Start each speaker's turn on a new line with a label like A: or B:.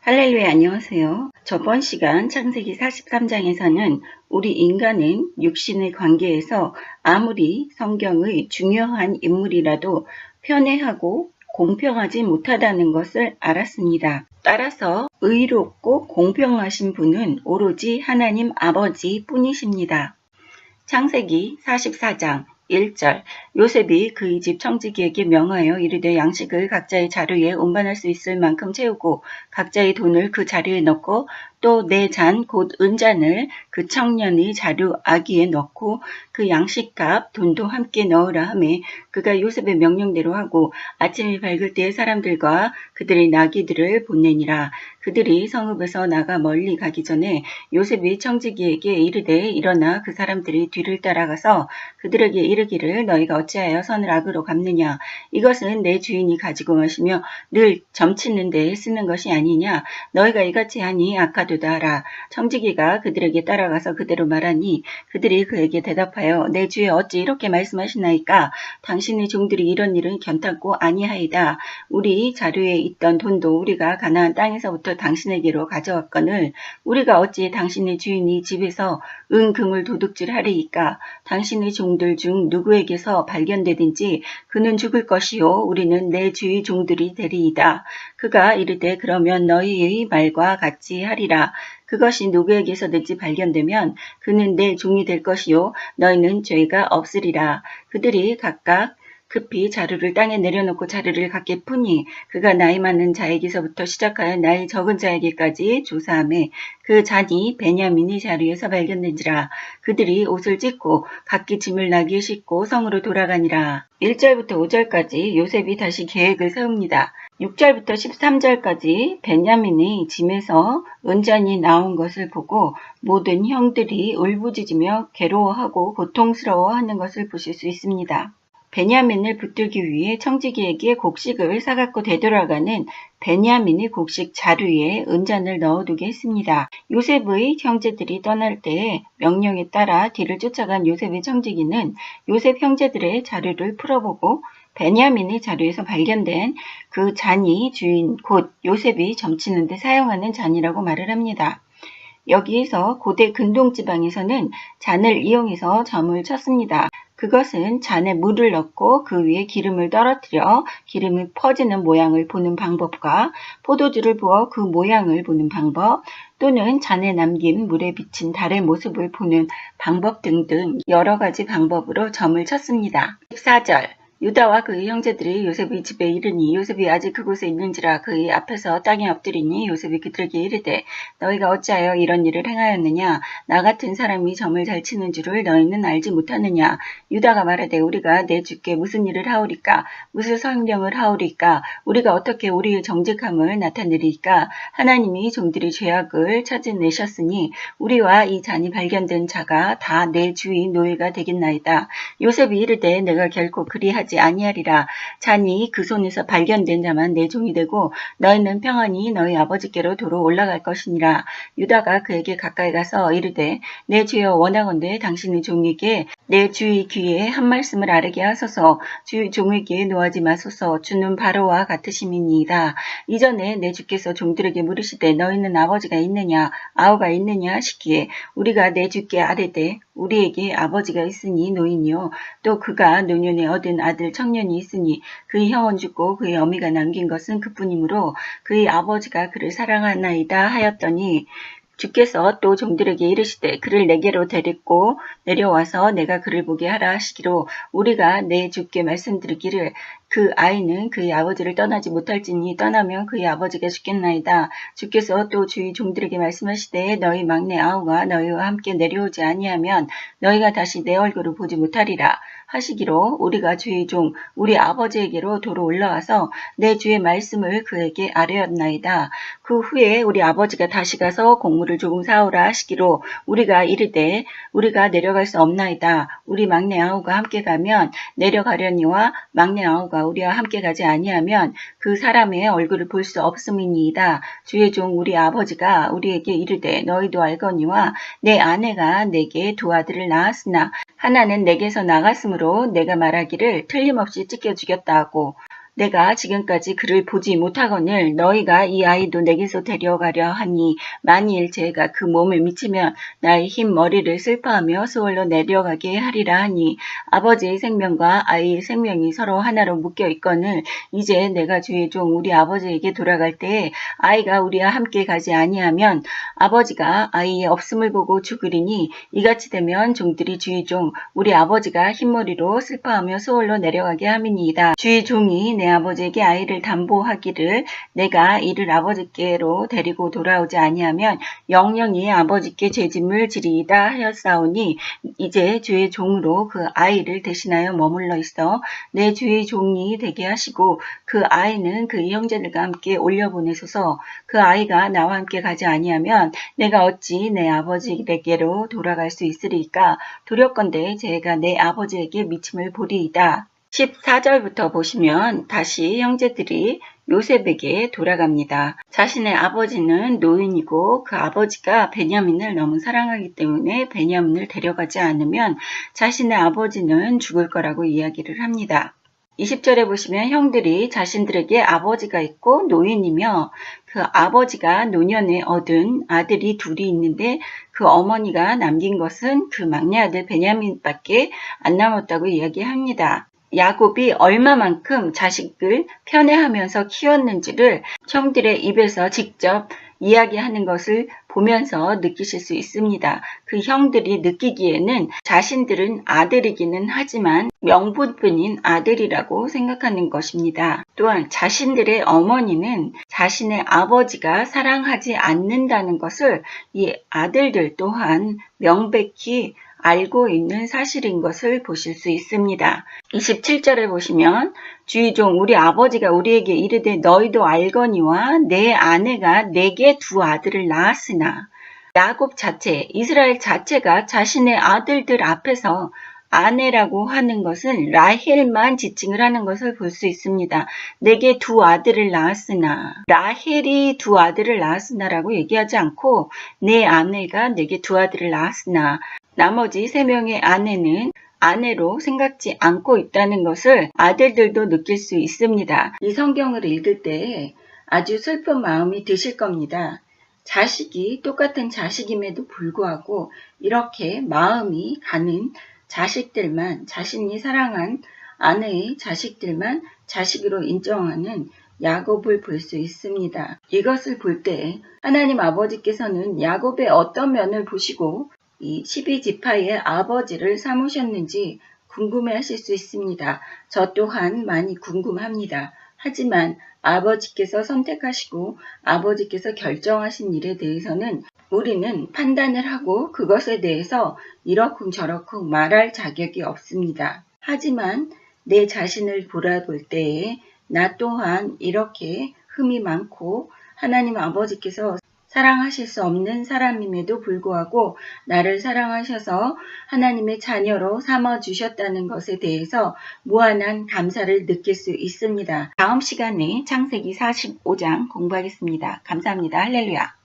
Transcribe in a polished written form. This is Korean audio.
A: 할렐루야, 안녕하세요. 저번 시간 창세기 43장에서는 우리 인간은 육신의 관계에서 아무리 성경의 중요한 인물이라도 편애하고 공평하지 못하다는 것을 알았습니다. 따라서 의롭고 공평하신 분은 오로지 하나님 아버지 뿐이십니다. 창세기 44장 1절 요셉이 그의 집 청지기에게 명하여 이르되 양식을 각자의 자루에 운반할 수 있을 만큼 채우고 각자의 돈을 그 자루에 넣고 또 내 잔 곧 은잔을 그 청년의 자루 아기에 넣고 그 양식값 돈도 함께 넣으라 하매 그가 요셉의 명령대로 하고 아침이 밝을 때에 사람들과 그들의 나귀들을 보내니라. 그들이 성읍에서 나가 멀리 가기 전에 요셉이 청지기에게 이르되 일어나 그 사람들이 뒤를 따라가서 그들에게 이르기를 너희가 어찌하여 선을 악으로 갚느냐. 이것은 내 주인이 가지고 마시며 늘 점치는 데에 쓰는 것이 아니냐. 너희가 이같이 하니 악하도다 하라. 청지기가 그들에게 따라가서 그대로 말하니 그들이 그에게 대답하여 내 주에 어찌 이렇게 말씀하시나이까. 당신의 종들이 이런 일은 견탄고 아니하이다. 우리 자루에 있던 돈도 우리가 가나안 땅에서부터 당신에게로 가져왔거늘 우리가 어찌 당신의 주인이 집에서 금을 도둑질하리이까. 당신의 종들 중 누구에게서 발견되든지 그는 죽을 것이요 우리는 내 주의 종들이 되리이다. 그가 이르되 그러면 너희의 말과 같이 하리라. 그것이 누구에게서든지 발견되면 그는 내 종이 될 것이요 너희는 죄가 없으리라. 그들이 각각 급히 자루를 땅에 내려놓고 자루를 갖게 푸니 그가 나이 많은 자에게서부터 시작하여 나이 적은 자에게까지 조사하매 그 잔이 베냐민의 자루에서 발견된지라. 그들이 옷을 찢고 각기 짐을 나귀에 싣고 성으로 돌아가니라. 1절부터 5절까지 요셉이 다시 계획을 세웁니다. 6절부터 13절까지 베냐민의 짐에서 은잔이 나온 것을 보고 모든 형들이 울부짖으며 괴로워하고 고통스러워하는 것을 보실 수 있습니다. 베냐민을 붙들기 위해 청지기에게 곡식을 사갖고 되돌아가는 베냐민의 곡식 자루에 은잔을 넣어두게 했습니다. 요셉의 형제들이 떠날 때에 명령에 따라 뒤를 쫓아간 요셉의 청지기는 요셉 형제들의 자루를 풀어보고 베냐민의 자루에서 발견된 그 잔이 주인 곧 요셉이 점치는 데 사용하는 잔이라고 말을 합니다. 여기에서 고대 근동지방에서는 잔을 이용해서 점을 쳤습니다. 그것은 잔에 물을 넣고 그 위에 기름을 떨어뜨려 기름이 퍼지는 모양을 보는 방법과 포도주를 부어 그 모양을 보는 방법 또는 잔에 남긴 물에 비친 달의 모습을 보는 방법 등등 여러 가지 방법으로 점을 쳤습니다. 14절 유다와 그의 형제들이 요셉의 집에 이르니 요셉이 아직 그곳에 있는지라 그의 앞에서 땅에 엎드리니 요셉이 그들에게 이르되 너희가 어찌하여 이런 일을 행하였느냐. 나 같은 사람이 점을 잘 치는 줄을 너희는 알지 못하느냐. 유다가 말하되 우리가 내 주께 무슨 일을 하오리까. 무슨 성명을 하오리까. 우리가 어떻게 우리의 정직함을 나타내리까. 하나님이 종들의 죄악을 찾아내셨으니 우리와 이 잔이 발견된 자가 다 내 주의 노예가 되겠나이다. 요셉이 이르되 내가 결코 그리하지 아니하리라. 잔이 그 손에서 발견된 자만 내 종이 되고 너희는 평안히 너희 아버지께로 도로 올라갈 것이니라. 유다가 그에게 가까이 가서 이르되 내 주여 원하건대 당신의 종에게 내 주의 귀에 한 말씀을 아뢰게 하소서. 주의 종에게 노하지 마소서. 주는 바로와 같으심이니이다. 이전에 내 주께서 종들에게 물으시되 너희는 아버지가 있느냐 아우가 있느냐 하시기에 우리가 내 주께 아뢰되 우리에게 아버지가 있으니 노인이요 또 그가 노년에 얻은 아들 청년이 있으니 그의 형은 죽고 그의 어미가 남긴 것은 그뿐이므로 그의 아버지가 그를 사랑하나이다 하였더니 주께서 또 종들에게 이르시되 그를 내게로 데리고 내려와서 내가 그를 보게 하라 하시기로 우리가 내 주께 말씀드리기를 그 아이는 그의 아버지를 떠나지 못할지니 떠나면 그의 아버지가 죽겠나이다. 주께서 또 주의 종들에게 말씀하시되 너희 막내 아우가 너희와 함께 내려오지 아니하면 너희가 다시 내 얼굴을 보지 못하리라 하시기로 우리가 주의 종 우리 아버지에게로 도로 올라와서 내 주의 말씀을 그에게 아뢰었나이다. 그 후에 우리 아버지가 다시 가서 곡물을 조금 사오라 하시기로 우리가 이르되 우리가 내려갈 수 없나이다. 우리 막내 아우가 함께 가면 내려가려니와 막내 아우가 우리와 함께 가지 아니하면 그 사람의 얼굴을 볼 수 없음이니이다. 주의 종 우리 아버지가 우리에게 이르되 너희도 알거니와 내 아내가 내게 두 아들을 낳았으나 하나는 내게서 나갔으므로 내가 말하기를 틀림없이 찢겨 죽였다 하고 내가 지금까지 그를 보지 못하거늘 너희가 이 아이도 내게서 데려가려 하니 만일 죄가 그 몸에 미치면 나의 흰 머리를 슬퍼하며 수월로 내려가게 하리라 하니 아버지의 생명과 아이의 생명이 서로 하나로 묶여 있거늘 이제 내가 주의 종 우리 아버지에게 돌아갈 때에 아이가 우리와 함께 가지 아니하면 아버지가 아이의 없음을 보고 죽으리니 이같이 되면 종들이 주의 종 우리 아버지가 흰머리로 슬퍼하며 수월로 내려가게 함이니이다. 주의 종이 내 아버지에게 아이를 담보하기를 내가 이를 아버지께로 데리고 돌아오지 아니하면 영영이 아버지께 죄짐을 지리이다 하였사오니 이제 주의 종으로 그 아이를 대신하여 머물러 있어 내 주의 종이 되게 하시고 그 아이는 그 형제들과 함께 올려보내소서. 그 아이가 나와 함께 가지 아니하면 내가 어찌 내 아버지에게로 돌아갈 수 있으리까. 두렵건대 제가 내 아버지에게 미침을 보리이다. 14절부터 보시면 다시 형제들이 요셉에게 돌아갑니다. 자신의 아버지는 노인이고 그 아버지가 베냐민을 너무 사랑하기 때문에 베냐민을 데려가지 않으면 자신의 아버지는 죽을 거라고 이야기를 합니다. 20절에 보시면 형들이 자신들에게 아버지가 있고 노인이며 그 아버지가 노년에 얻은 아들이 둘이 있는데 그 어머니가 남긴 것은 그 막내 아들 베냐민밖에 안 남았다고 이야기합니다. 야곱이 얼마만큼 자식을 편애하면서 키웠는지를 형들의 입에서 직접 이야기하는 것을 보면서 느끼실 수 있습니다. 그 형들이 느끼기에는 자신들은 아들이기는 하지만 명분뿐인 아들이라고 생각하는 것입니다. 또한 자신들의 어머니는 자신의 아버지가 사랑하지 않는다는 것을 이 아들들 또한 명백히 알고 있는 사실인 것을 보실 수 있습니다. 27절에 보시면 주의 종 우리 아버지가 우리에게 이르되 너희도 알거니와 내 아내가 내게 두 아들을 낳았으나 야곱 자체, 이스라엘 자체가 자신의 아들들 앞에서 아내라고 하는 것은 라헬만 지칭을 하는 것을 볼 수 있습니다. 내게 두 아들을 낳았으나 라헬이 두 아들을 낳았으나라고 얘기하지 않고 내 아내가 내게 두 아들을 낳았으나 나머지 3명의 아내는 아내로 생각지 않고 있다는 것을 아들들도 느낄 수 있습니다. 이 성경을 읽을 때 아주 슬픈 마음이 드실 겁니다. 자식이 똑같은 자식임에도 불구하고 이렇게 마음이 가는 자식들만 자신이 사랑한 아내의 자식들만 자식으로 인정하는 야곱을 볼 수 있습니다. 이것을 볼 때 하나님 아버지께서는 야곱의 어떤 면을 보시고 이 12지파의 아버지를 삼으셨는지 궁금해하실 수 있습니다. 저 또한 많이 궁금합니다. 하지만 아버지께서 선택하시고 아버지께서 결정하신 일에 대해서는 우리는 판단을 하고 그것에 대해서 이러쿵저러쿵 말할 자격이 없습니다. 하지만 내 자신을 돌아볼 때에 나 또한 이렇게 흠이 많고 하나님 아버지께서 사랑하실 수 없는 사람임에도 불구하고 나를 사랑하셔서 하나님의 자녀로 삼아주셨다는 것에 대해서 무한한 감사를 느낄 수 있습니다. 다음 시간에 창세기 45장 공부하겠습니다. 감사합니다. 할렐루야.